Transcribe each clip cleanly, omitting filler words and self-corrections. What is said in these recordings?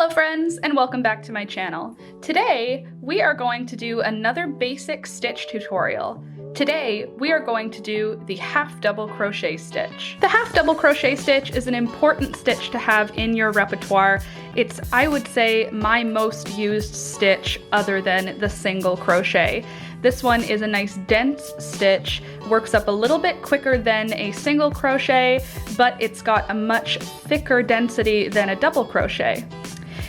Hello friends, and welcome back to my channel. Today, we are going to do another basic stitch tutorial. Today, we are going to do the half double crochet stitch. The half double crochet stitch is an important stitch to have in your repertoire. It's, I would say, my most used stitch other than the single crochet. This one is a nice dense stitch, works up a little bit quicker than a single crochet, but it's got a much thicker density than a double crochet.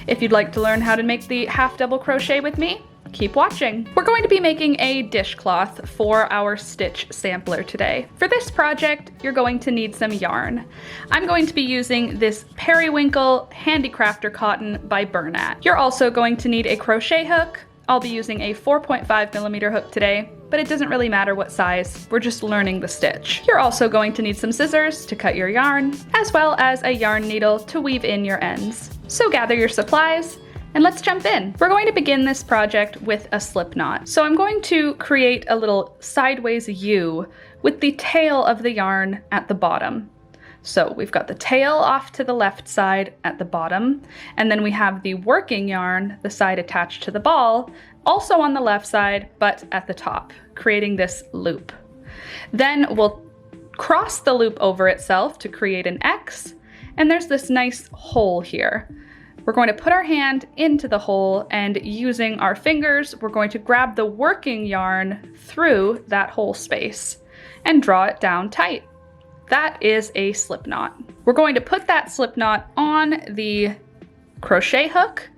If you'd like to learn how to make the half double crochet with me, keep watching. We're going to be making a dishcloth for our stitch sampler today. For this project, you're going to need some yarn. I'm going to be using this Periwinkle Handicrafter Cotton by Bernat. You're also going to need a crochet hook. I'll be using a 4.5mm hook today, but it doesn't really matter what size, we're just learning the stitch. You're also going to need some scissors to cut your yarn, as well as a yarn needle to weave in your ends. So gather your supplies, and let's jump in. We're going to begin this project with a slip knot. So I'm going to create a little sideways U with the tail of the yarn at the bottom. So we've got the tail off to the left side at the bottom, and then we have the working yarn, the side attached to the ball, also on the left side, but at the top, creating this loop. Then we'll cross the loop over itself to create an X, and there's this nice hole here. We're going to put our hand into the hole, and using our fingers, we're going to grab the working yarn through that hole space and draw it down tight. That is a slip knot. We're going to put that slip knot on the crochet hook,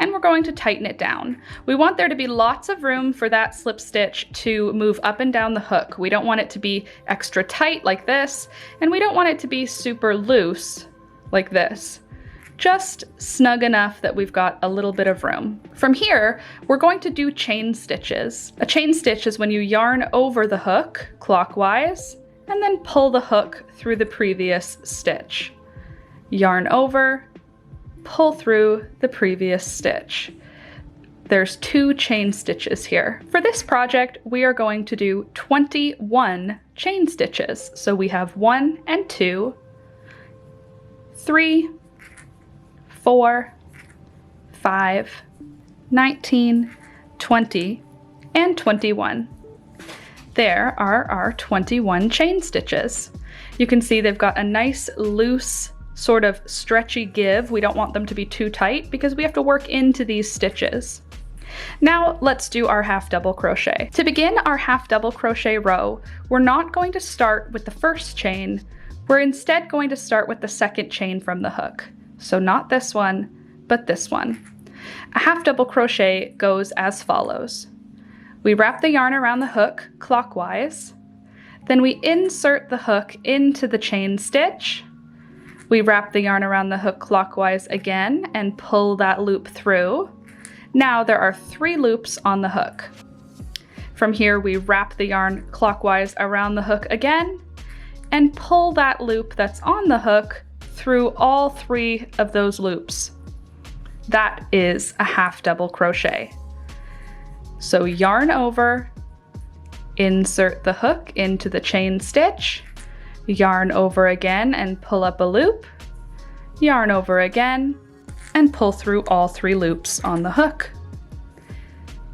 and we're going to tighten it down. We want there to be lots of room for that slip stitch to move up and down the hook. We don't want it to be extra tight like this, and we don't want it to be super loose like this. Just snug enough that we've got a little bit of room. From here, we're going to do chain stitches. A chain stitch is when you yarn over the hook clockwise, and then pull the hook through the previous stitch. Yarn over, pull through the previous stitch. There's 2 chain stitches here. For this project, we are going to do 21 chain stitches. So we have 1 and 2, 3, 4, 5, 19, 20, and 21. There are our 21 chain stitches. You can see they've got a nice loose sort of stretchy give. We don't want them to be too tight because we have to work into these stitches. Now let's do our half double crochet. To begin our half double crochet row, we're not going to start with the first chain. We're instead going to start with the second chain from the hook. So not this one, but this one. A half double crochet goes as follows. We wrap the yarn around the hook clockwise, then we insert the hook into the chain stitch. We wrap the yarn around the hook clockwise again and pull that loop through. Now there are 3 loops on the hook. From here we wrap the yarn clockwise around the hook again and pull that loop that's on the hook through all 3 of those loops. That is a half double crochet. So yarn over, insert the hook into the chain stitch, yarn over again and pull up a loop, yarn over again, and pull through all 3 loops on the hook.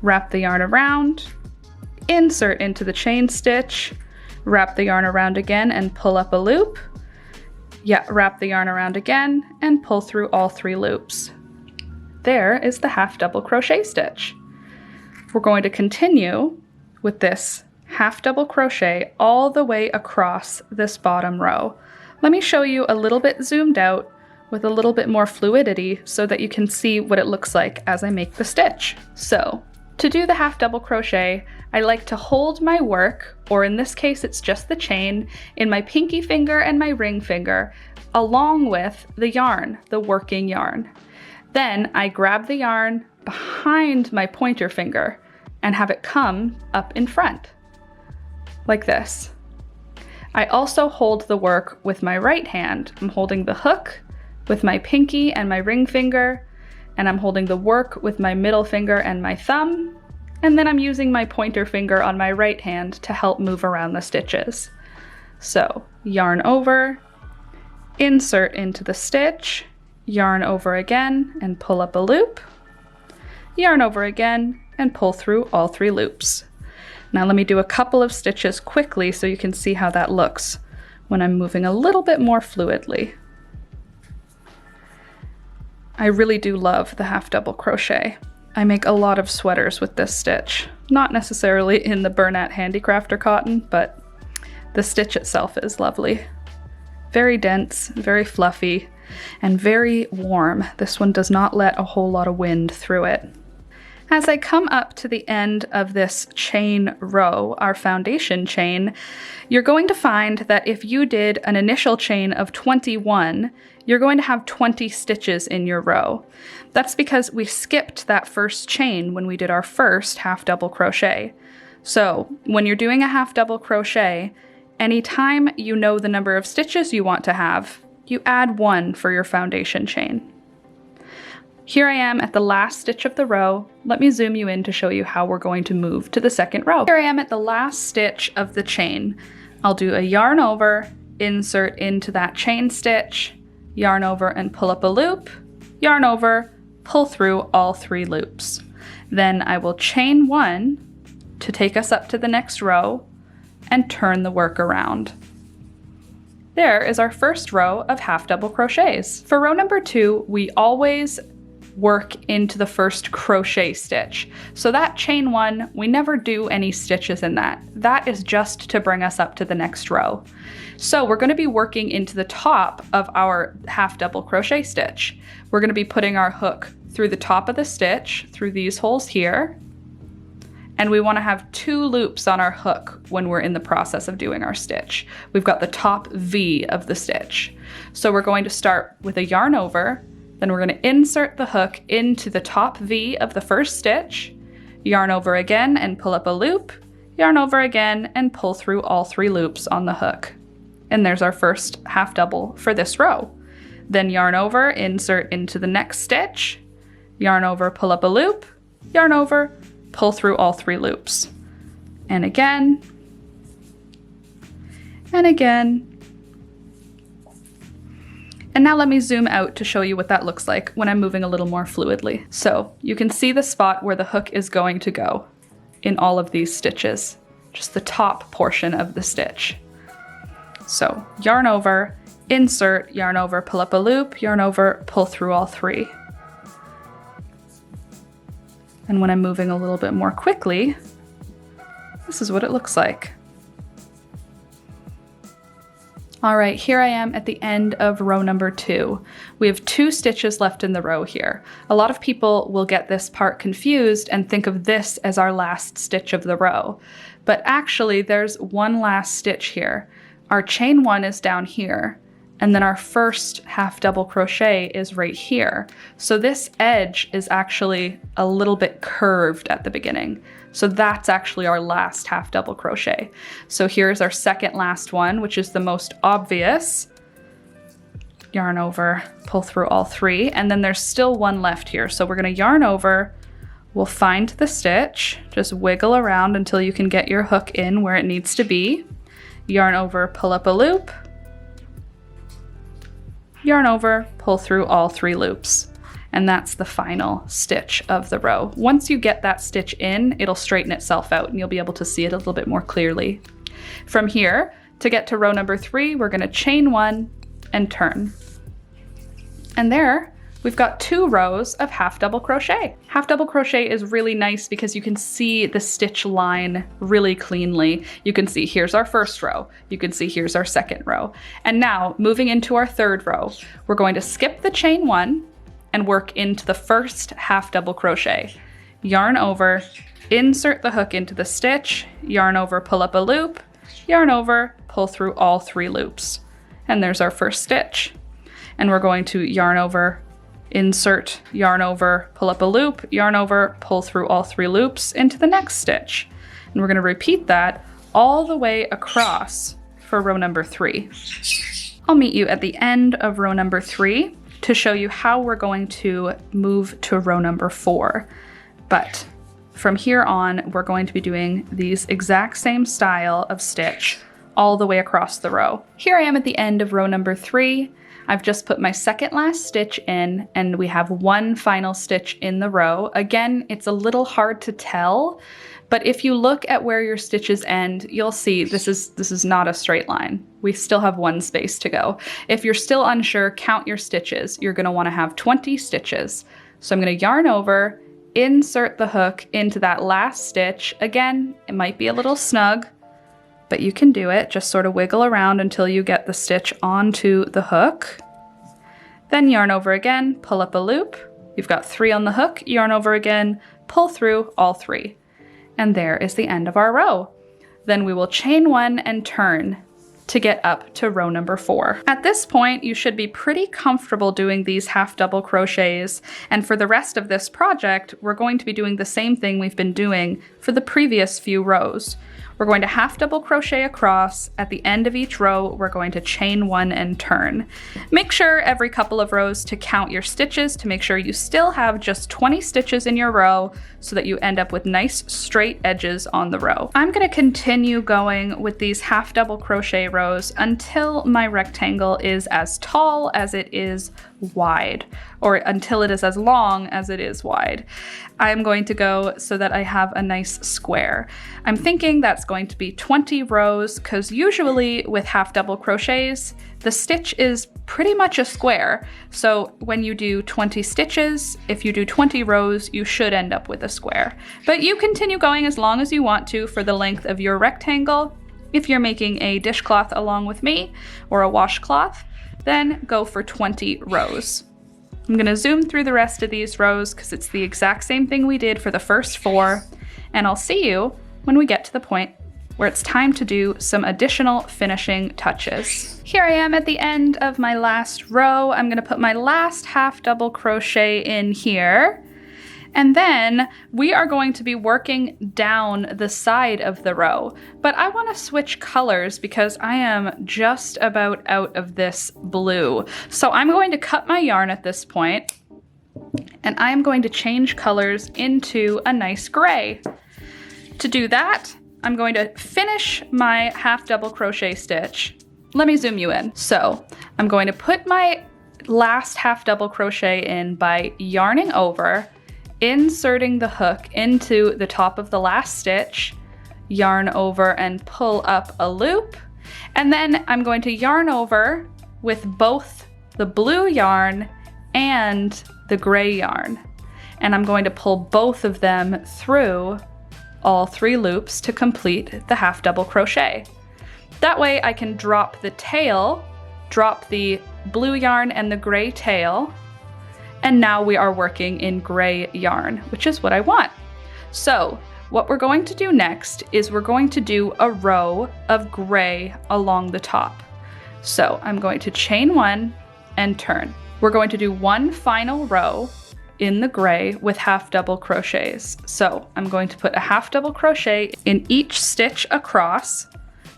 Wrap the yarn around, insert into the chain stitch, wrap the yarn around again and pull up a loop, wrap the yarn around again and pull through all 3 loops. There is the half double crochet stitch. We're going to continue with this half double crochet all the way across this bottom row. Let me show you a little bit zoomed out with a little bit more fluidity so that you can see what it looks like as I make the stitch. So to do the half double crochet, I like to hold my work, or in this case it's just the chain, in my pinky finger and my ring finger, along with the yarn, the working yarn. Then I grab the yarn behind my pointer finger and have it come up in front, like this. I also hold the work with my right hand. I'm holding the hook with my pinky and my ring finger, and I'm holding the work with my middle finger and my thumb, and then I'm using my pointer finger on my right hand to help move around the stitches. So yarn over, insert into the stitch, yarn over again and pull up a loop, yarn over again and pull through all 3 loops. Now let me do a couple of stitches quickly so you can see how that looks when I'm moving a little bit more fluidly. I really do love the half double crochet. I make a lot of sweaters with this stitch. Not necessarily in the Bernat Handicrafter cotton, but the stitch itself is lovely. Very dense, very fluffy, and very warm. This one does not let a whole lot of wind through it. As I come up to the end of this chain row, our foundation chain, you're going to find that if you did an initial chain of 21, you're going to have 20 stitches in your row. That's because we skipped that first chain when we did our first half double crochet. So when you're doing a half double crochet, anytime you know the number of stitches you want to have, you add 1 for your foundation chain. Here I am at the last stitch of the row. Let me zoom you in to show you how we're going to move to the second row. Here I am at the last stitch of the chain. I'll do a yarn over, insert into that chain stitch, yarn over and pull up a loop, yarn over, pull through all 3 loops. Then I will chain 1 to take us up to the next row and turn the work around. There is our first row of half double crochets. For row number 2, we always work into the first crochet stitch. So that chain 1, we never do any stitches in that. That is just to bring us up to the next row. So we're going to be working into the top of our half double crochet stitch. We're going to be putting our hook through the top of the stitch, through these holes here, and we want to have 2 loops on our hook when we're in the process of doing our stitch. We've got the top V of the stitch. So we're going to start with a yarn over, then we're going to insert the hook into the top V of the first stitch, yarn over again and pull up a loop, yarn over again and pull through all 3 loops on the hook. And there's our first half double for this row. Then yarn over, insert into the next stitch, yarn over, pull up a loop, yarn over, pull through all 3 loops. And again, and again. And now let me zoom out to show you what that looks like when I'm moving a little more fluidly. So you can see the spot where the hook is going to go in all of these stitches, just the top portion of the stitch. So yarn over, insert, yarn over, pull up a loop, yarn over, pull through all 3. And when I'm moving a little bit more quickly, this is what it looks like. All right, here I am at the end of row number 2. We have 2 stitches left in the row here. A lot of people will get this part confused and think of this as our last stitch of the row. But actually there's one last stitch here. Our chain 1 is down here, and then our first half double crochet is right here. So this edge is actually a little bit curved at the beginning. So that's actually our last half double crochet. So here's our second last one, which is the most obvious. Yarn over, pull through all 3, and then there's still one left here. So we're gonna yarn over, we'll find the stitch, just wiggle around until you can get your hook in where it needs to be. Yarn over, pull up a loop, yarn over, pull through all 3 loops. And that's the final stitch of the row. Once you get that stitch in, it'll straighten itself out and you'll be able to see it a little bit more clearly. From here, to get to row number 3, we're gonna chain 1 and turn. And there, we've got 2 rows of half double crochet. Half double crochet is really nice because you can see the stitch line really cleanly. You can see here's our first row. You can see here's our second row. And now, moving into our third row, we're going to skip the chain 1 and work into the first half double crochet. Yarn over, insert the hook into the stitch, yarn over, pull up a loop, yarn over, pull through all 3 loops. And there's our first stitch. And we're going to yarn over, insert, yarn over, pull up a loop, yarn over, pull through all 3 loops into the next stitch. And we're going to repeat that all the way across for row number 3. I'll meet you at the end of row number 3 to show you how we're going to move to row number 4. But from here on, we're going to be doing these exact same style of stitch all the way across the row. Here I am at the end of row number 3. I've just put my second last stitch in, and we have one final stitch in the row. Again, it's a little hard to tell, but if you look at where your stitches end, you'll see this is not a straight line. We still have one space to go. If you're still unsure, count your stitches. You're gonna wanna have 20 stitches. So I'm gonna yarn over, insert the hook into that last stitch. Again, it might be a little snug, but you can do it. Just sort of wiggle around until you get the stitch onto the hook. Then yarn over again, pull up a loop. You've got 3 on the hook, yarn over again, pull through all 3. And there is the end of our row. Then we will chain 1 and turn to get up to row number 4. At this point, you should be pretty comfortable doing these half double crochets, and for the rest of this project, we're going to be doing the same thing we've been doing for the previous few rows. We're going to half double crochet across. At the end of each row, we're going to chain 1 and turn. Make sure every couple of rows to count your stitches to make sure you still have just 20 stitches in your row so that you end up with nice straight edges on the row. I'm going to continue going with these half double crochet rows until my rectangle is as tall as it is wide, or until it is as long as it is wide. I'm going to go so that I have a nice square. I'm thinking that's going to be 20 rows, because usually with half double crochets, the stitch is pretty much a square. So when you do 20 stitches, if you do 20 rows, you should end up with a square. But you continue going as long as you want to for the length of your rectangle. If you're making a dishcloth along with me, or a washcloth, then go for 20 rows. I'm gonna zoom through the rest of these rows because it's the exact same thing we did for the first 4, and I'll see you when we get to the point where it's time to do some additional finishing touches. Here I am at the end of my last row. I'm gonna put my last half double crochet in here, and then we are going to be working down the side of the row. But I want to switch colors because I am just about out of this blue. So I'm going to cut my yarn at this point, and I am going to change colors into a nice gray. To do that, I'm going to finish my half double crochet stitch. Let me zoom you in. So I'm going to put my last half double crochet in by yarning over, inserting the hook into the top of the last stitch, yarn over and pull up a loop, and then I'm going to yarn over with both the blue yarn and the gray yarn, and I'm going to pull both of them through all 3 loops to complete the half double crochet. That way I can drop the tail, drop the blue yarn and the gray tail, and now we are working in gray yarn, which is what I want. So what we're going to do next is we're going to do a row of gray along the top. So I'm going to chain 1 and turn. We're going to do one final row in the gray with half double crochets. So I'm going to put a half double crochet in each stitch across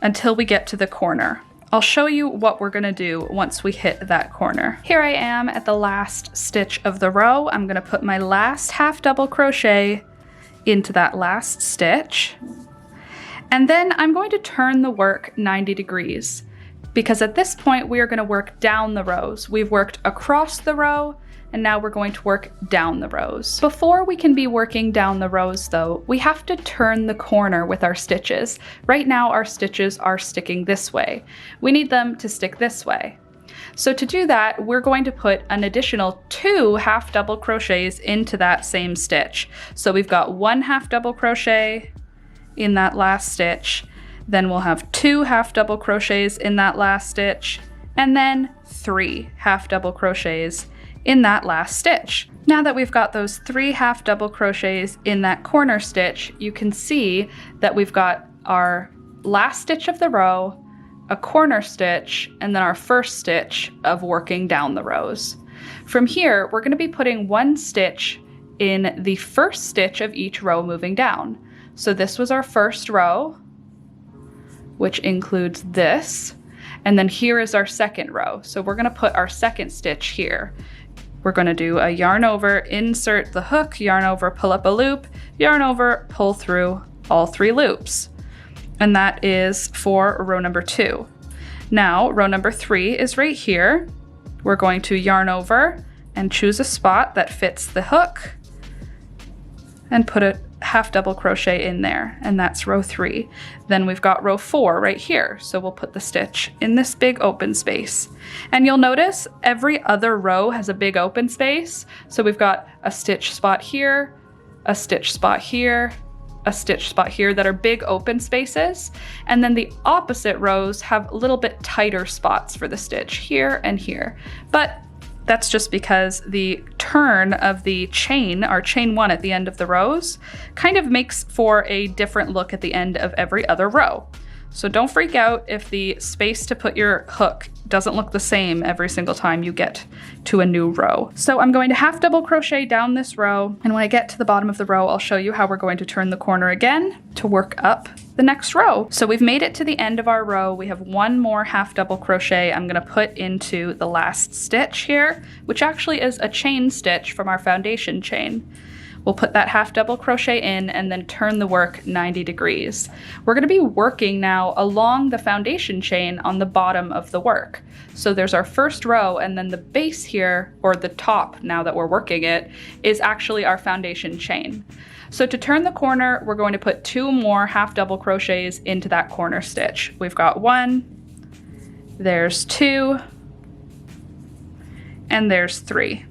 until we get to the corner. I'll show you what we're gonna do once we hit that corner. Here I am at the last stitch of the row. I'm gonna put my last half double crochet into that last stitch. And then I'm going to turn the work 90 degrees because at this point we are gonna work down the rows. We've worked across the row, and now we're going to work down the rows. Before we can be working down the rows though, we have to turn the corner with our stitches. Right now our stitches are sticking this way. We need them to stick this way. So to do that, we're going to put an additional 2 half double crochets into that same stitch. So we've got 1 half double crochet in that last stitch, then we'll have 2 half double crochets in that last stitch, and then 3 half double crochets in that last stitch. Now that we've got those 3 half double crochets in that corner stitch, you can see that we've got our last stitch of the row, a corner stitch, and then our first stitch of working down the rows. From here, we're going to be putting 1 stitch in the first stitch of each row moving down. So this was our first row, which includes this, and then here is our second row. So we're going to put our second stitch here. We're going to do a yarn over, insert the hook, yarn over, pull up a loop, yarn over, pull through all 3 loops. And that is for row number 2. Now, row number 3 is right here. we're going to yarn over and choose a spot that fits the hook and put a half double crochet in there, and that's row 3. Then we've got row 4 right here, so we'll put the stitch in this big open space. And you'll notice every other row has a big open space, so we've got a stitch spot here, a stitch spot here, a stitch spot here that are big open spaces, and then the opposite rows have a little bit tighter spots for the stitch here and here. But that's just because the turn of the chain, our chain 1 at the end of the rows, kind of makes for a different look at the end of every other row. So don't freak out if the space to put your hook doesn't look the same every single time you get to a new row. So I'm going to half double crochet down this row, and when I get to the bottom of the row, I'll show you how we're going to turn the corner again to work up the next row. So we've made it to the end of our row. We have one more half double crochet I'm gonna put into the last stitch here, which actually is a chain stitch from our foundation chain. We'll put that half double crochet in and then turn the work 90 degrees. We're gonna be working now along the foundation chain on the bottom of the work. So there's our first row, and then the base here, or the top now that we're working it, is actually our foundation chain. So to turn the corner, we're going to put 2 more half double crochets into that corner stitch. We've got 1, there's 2, and there's 3.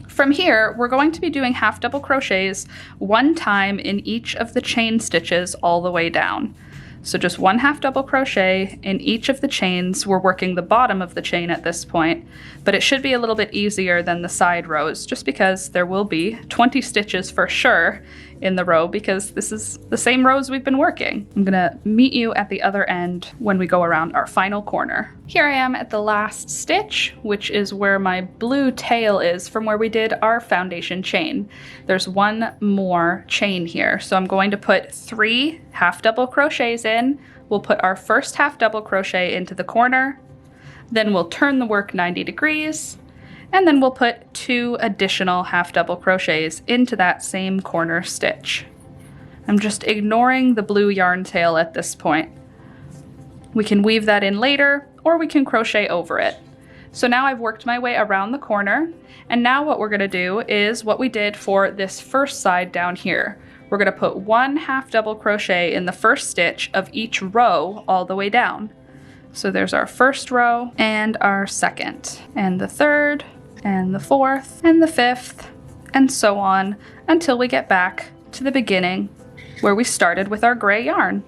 From here, we're going to be doing half double crochets 1 time in each of the chain stitches all the way down. So just 1 half double crochet in each of the chains. We're working the bottom of the chain at this point, but it should be a little bit easier than the side rows, just because there will be 20 stitches for sure in the row, because this is the same rows we've been working. I'm gonna meet you at the other end when we go around our final corner. Here I am at the last stitch, which is where my blue tail is from where we did our foundation chain. There's 1 more chain here, so I'm going to put 3 half double crochets in. We'll put our first half double crochet into the corner, then we'll turn the work 90 degrees, and then we'll put 2 additional half double crochets into that same corner stitch. I'm just ignoring the blue yarn tail at this point. We can weave that in later, or we can crochet over it. So now I've worked my way around the corner, and now what we're gonna do is what we did for this first side down here. We're gonna put 1 half double crochet in the first stitch of each row all the way down. So there's our first row, and our second, and the third, and the fourth, and the fifth, and so on until we get back to the beginning where we started with our gray yarn.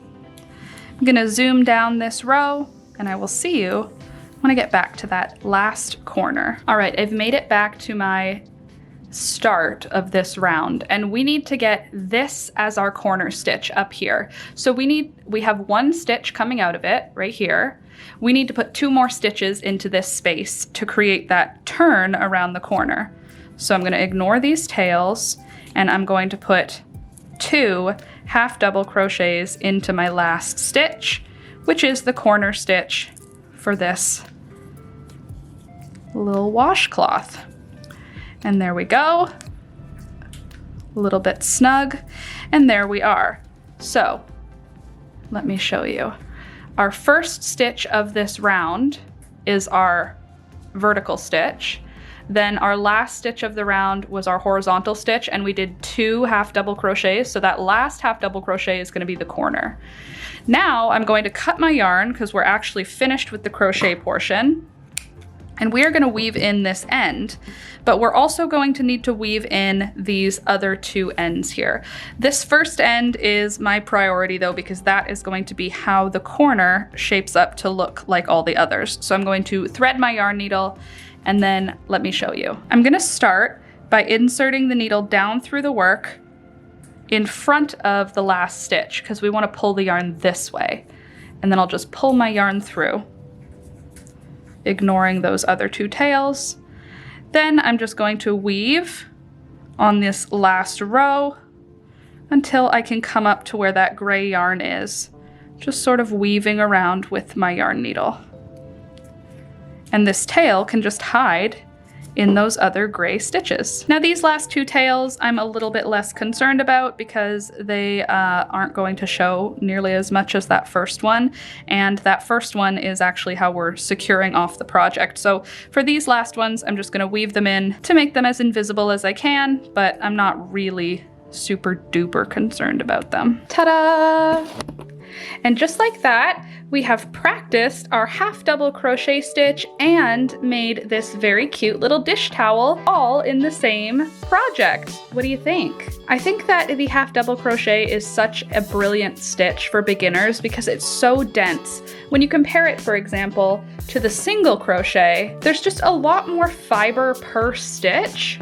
I'm gonna zoom down this row, and I will see you when I get back to that last corner. All right, I've made it back to my start of this round, and we need to get this as our corner stitch up here. So we have 1 stitch coming out of it right here. We need to put 2 more stitches into this space to create that turn around the corner. So I'm going to ignore these tails, and I'm going to put 2 half double crochets into my last stitch, which is the corner stitch for this little washcloth. And there we go, a little bit snug, and there we are. So let me show you. Our first stitch of this round is our vertical stitch. Then our last stitch of the round was our horizontal stitch, and we did 2 half double crochets. So that last half double crochet is going to be the corner. Now I'm going to cut my yarn because we're actually finished with the crochet portion. And we are going to weave in this end, but we're also going to need to weave in these other 2 ends here. This first end is my priority though, because that is going to be how the corner shapes up to look like all the others. So I'm going to thread my yarn needle, and then let me show you. I'm going to start by inserting the needle down through the work in front of the last stitch, because we want to pull the yarn this way. And then I'll just pull my yarn through, ignoring those other 2 tails. Then I'm just going to weave on this last row until I can come up to where that gray yarn is, just sort of weaving around with my yarn needle. And this tail can just hide in those other gray stitches. Now these last two tails I'm a little bit less concerned about because they aren't going to show nearly as much as that first one, and that first one is actually how we're securing off the project. So for these last ones, I'm just going to weave them in to make them as invisible as I can, but I'm not really super duper concerned about them. Ta-da! And just like that, we have practiced our half double crochet stitch and made this very cute little dish towel all in the same project. What do you think? I think that the half double crochet is such a brilliant stitch for beginners because it's so dense. When you compare it, for example, to the single crochet, there's just a lot more fiber per stitch.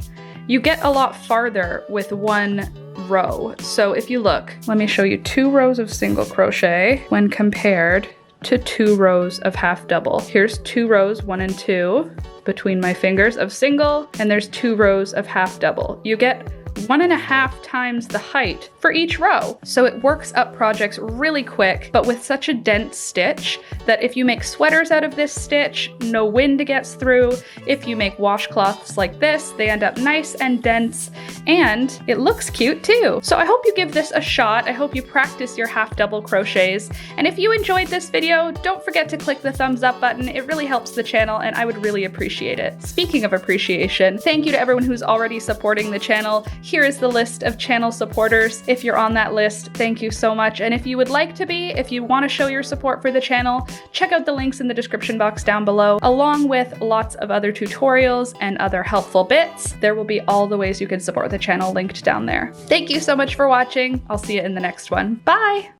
You get a lot farther with one row. So if you look, let me show you 2 rows of single crochet when compared to 2 rows of half double. Here's 2 rows, 1 and 2, between my fingers of single, and there's 2 rows of half double. You get 1.5 times the height for each row. So it works up projects really quick, but with such a dense stitch that if you make sweaters out of this stitch, no wind gets through. If you make washcloths like this, they end up nice and dense, and it looks cute too. So I hope you give this a shot. I hope you practice your half double crochets. And if you enjoyed this video, don't forget to click the thumbs up button. It really helps the channel and I would really appreciate it. Speaking of appreciation, thank you to everyone who's already supporting the channel. Here is the list of channel supporters. If you're on that list, thank you so much. And if you would like to be, if you want to show your support for the channel, check out the links in the description box down below, along with lots of other tutorials and other helpful bits. There will be all the ways you can support the channel linked down there. Thank you so much for watching. I'll see you in the next one. Bye!